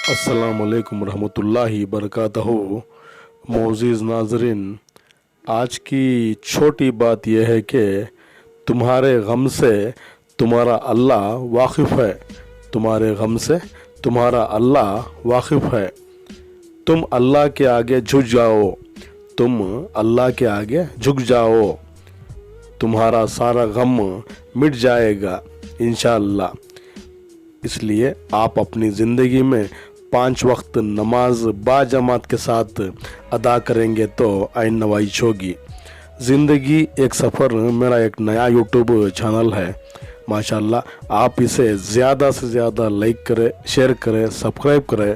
अस्सलामुअलैकुम रहमतुल्लाहि बरकातहू। मोअज़्ज़िज़ नाज़रीन, आज की छोटी बात यह है कि तुम्हारे गम से तुम्हारा अल्लाह वाकिफ़ है। तुम्हारे गम से तुम्हारा अल्लाह वाकिफ़ है। तुम अल्लाह के आगे झुक जाओ। तुम अल्लाह के आगे झुक जाओ, तुम्हारा सारा गम मिट जाएगा इंशाअल्लाह। इसलिए आप अपनी ज़िंदगी में 5 वक्त नमाज बाजमात के साथ अदा करेंगे तो आइन नवाइश होगी। ज़िंदगी एक सफ़र मेरा एक नया यूट्यूब चैनल है। माशाल्लाह आप इसे ज़्यादा से ज़्यादा लाइक करें, शेयर करें, सब्सक्राइब करें।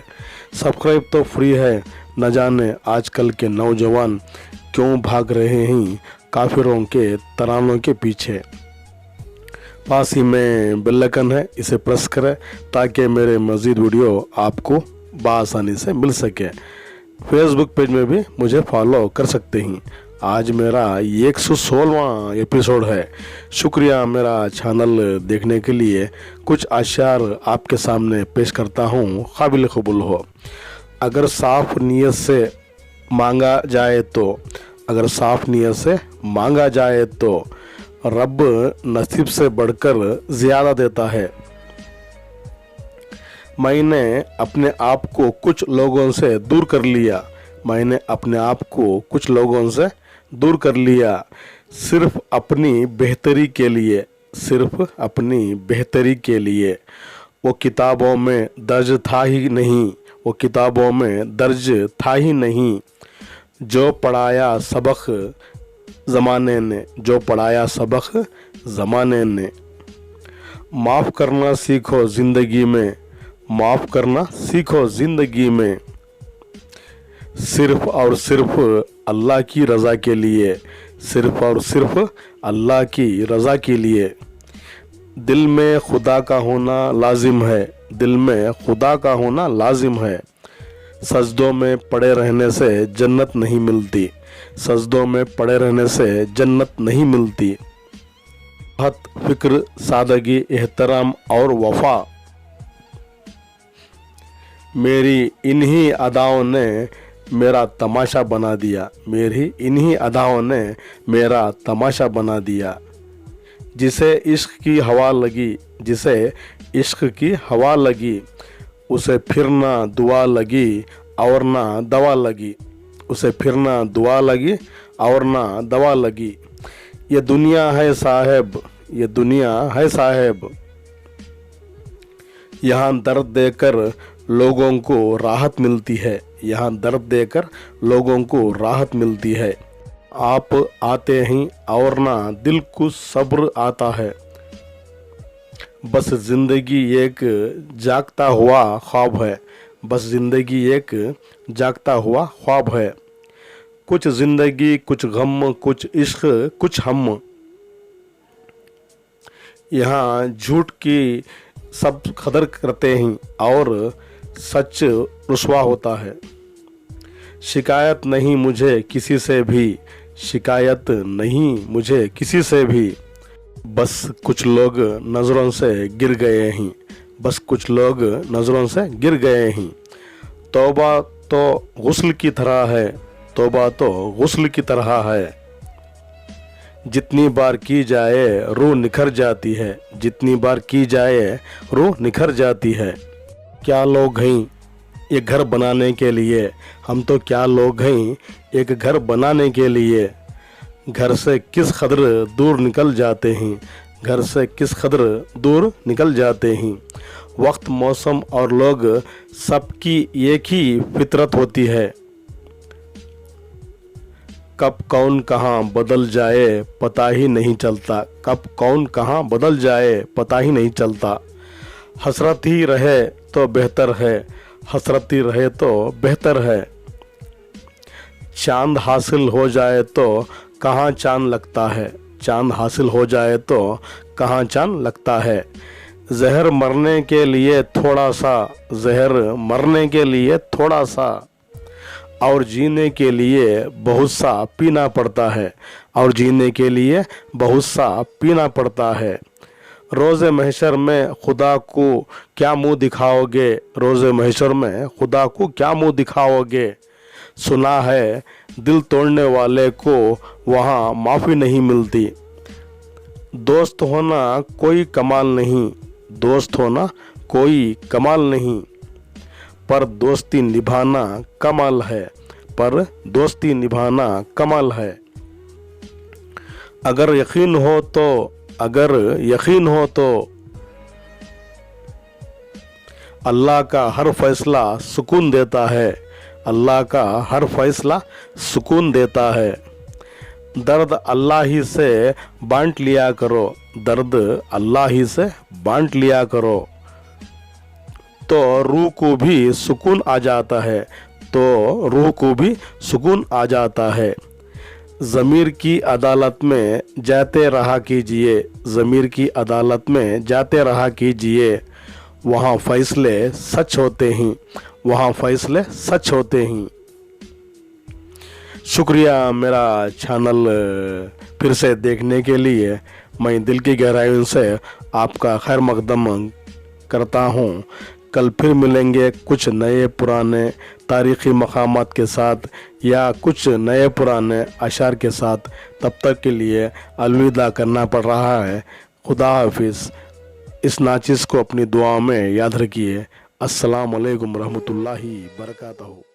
सब्सक्राइब तो फ्री है। न जाने आजकल के नौजवान क्यों भाग रहे हैं काफिरों के तरानों के पीछे। पास ही में बेल आइकन है, इसे प्रेस करें ताकि मेरे मज़ीद वीडियो आपको बआसानी से मिल सके। फेसबुक पेज में भी मुझे फॉलो कर सकते हैं। आज मेरा 116वां एपिसोड है। शुक्रिया मेरा चैनल देखने के लिए। कुछ अशार आपके सामने पेश करता हूँ, काबिल कबूल हो। अगर साफ़ नीयत से मांगा जाए तो अगर साफ़ नीयत से मांगा जाए तो रब नसीब से बढ़कर ज़्यादा देता है। मैंने अपने आप को कुछ लोगों से दूर कर लिया। मैंने अपने आप को कुछ लोगों से दूर कर लिया, सिर्फ अपनी बेहतरी के लिए, सिर्फ अपनी बेहतरी के लिए। वो किताबों में दर्ज था ही नहीं, वो किताबों में दर्ज था ही नहीं। जो पढ़ाया सबक ज़माने ने, जो पढ़ाया सबक ज़माने ने। माफ़ करना सीखो ज़िंदगी में, माफ़ करना सीखो ज़िंदगी में। सिर्फ़ और सिर्फ अल्लाह की रज़ा के लिए, सिर्फ़ और सिर्फ अल्लाह की रज़ा के लिए। दिल में खुदा का होना लाजिम है, दिल में खुदा का होना लाजिम है। सजदों में पड़े रहने से जन्नत नहीं मिलती, सजदों में पड़े रहने से जन्नत नहीं मिलती। हत फिक्र, सादगी, एहतराम और वफा, मेरी इन्हीं अदाओं ने मेरा तमाशा बना दिया, मेरी इन्हीं अदाओं ने मेरा तमाशा बना दिया। जिसे इश्क की हवा लगी, जिसे इश्क की हवा लगी, उसे फिर ना दुआ लगी और ना दवा लगी, उसे फिर ना दुआ लगी और ना दवा लगी। ये दुनिया है साहेब, ये दुनिया है साहेब, यहाँ दर्द देकर लोगों को राहत मिलती है, यहाँ दर्द देकर लोगों को राहत मिलती है। आप आते हैं और ना दिल को सब्र आता है। बस ज़िंदगी एक जागता हुआ ख्वाब है, बस ज़िंदगी एक जागता हुआ ख्वाब है। कुछ ज़िंदगी, कुछ गम, कुछ इश्क, कुछ हम। यहाँ झूठ की सब कदर करते हैं और सच रुस्वा होता है। शिकायत नहीं मुझे किसी से भी, शिकायत नहीं मुझे किसी से भी। बस कुछ लोग नज़रों से गिर गए हैं, बस कुछ लोग नज़रों से गिर गए हैं। तौबा तो गुस्ल की तरह है, तौबा तो गुस्ल की तरह है। जितनी बार की जाए रूह निखर जाती है, जितनी बार की जाए रूह निखर जाती है। क्या लोग हैं एक घर बनाने के लिए, हम तो क्या लोग हैं एक घर बनाने के लिए। घर से किस कदर दूर निकल जाते हैं, घर से किस कदर दूर निकल जाते हैं। वक्त, मौसम और लोग सबकी एक ही फितरत होती है। कब कौन कहाँ बदल जाए पता ही नहीं चलता, कब कौन कहाँ बदल जाए पता ही नहीं चलता। हसरत ही रहे तो बेहतर है, हसरत ही रहे तो बेहतर है। चांद हासिल हो जाए तो कहाँ चांद लगता है, चांद हासिल हो जाए तो कहाँ चांद लगता है। जहर मरने के लिए थोड़ा सा, जहर मरने के लिए थोड़ा सा, और जीने के लिए बहुत सा पीना पड़ता है, और जीने के लिए बहुत सा पीना पड़ता है। रोज़ महशर में खुदा को क्या मुंह दिखाओगे, रोज़ महशर में खुदा को क्या मुंह दिखाओगे। सुना है दिल तोड़ने वाले को वहाँ माफ़ी नहीं मिलती। दोस्त होना कोई कमाल नहीं, दोस्त होना कोई कमाल नहीं, पर दोस्ती निभाना कमाल है, पर दोस्ती निभाना कमाल है। अगर यकीन हो तो अल्लाह का हर फैसला सुकून देता है, अल्लाह का हर फैसला सुकून देता है। दर्द अल्लाह ही से बांट लिया करो, दर्द अल्लाह ही से बांट लिया करो, तो रूह को भी सुकून आ जाता है, तो रूह को भी सुकून आ जाता है। ज़मीर की अदालत में जाते रहा कीजिए, ज़मीर की अदालत में जाते रहा कीजिए, वहाँ फ़ैसले सच होते हैं, वहाँ फ़ैसले सच होते हैं। शुक्रिया मेरा चैनल फिर से देखने के लिए। मैं दिल की गहराइयों से आपका खैर मकदम करता हूँ। कल फिर मिलेंगे कुछ नए पुराने तारीख़ी मकामात के साथ या कुछ नए पुराने अशार के साथ। तब तक के लिए अलविदा करना पड़ रहा है। खुदा हाफिज़। इस नाचिज़ को अपनी दुआ में याद रखिए। अस्सलाम वालेकुम रहमतुल्लाहि बरकातहू।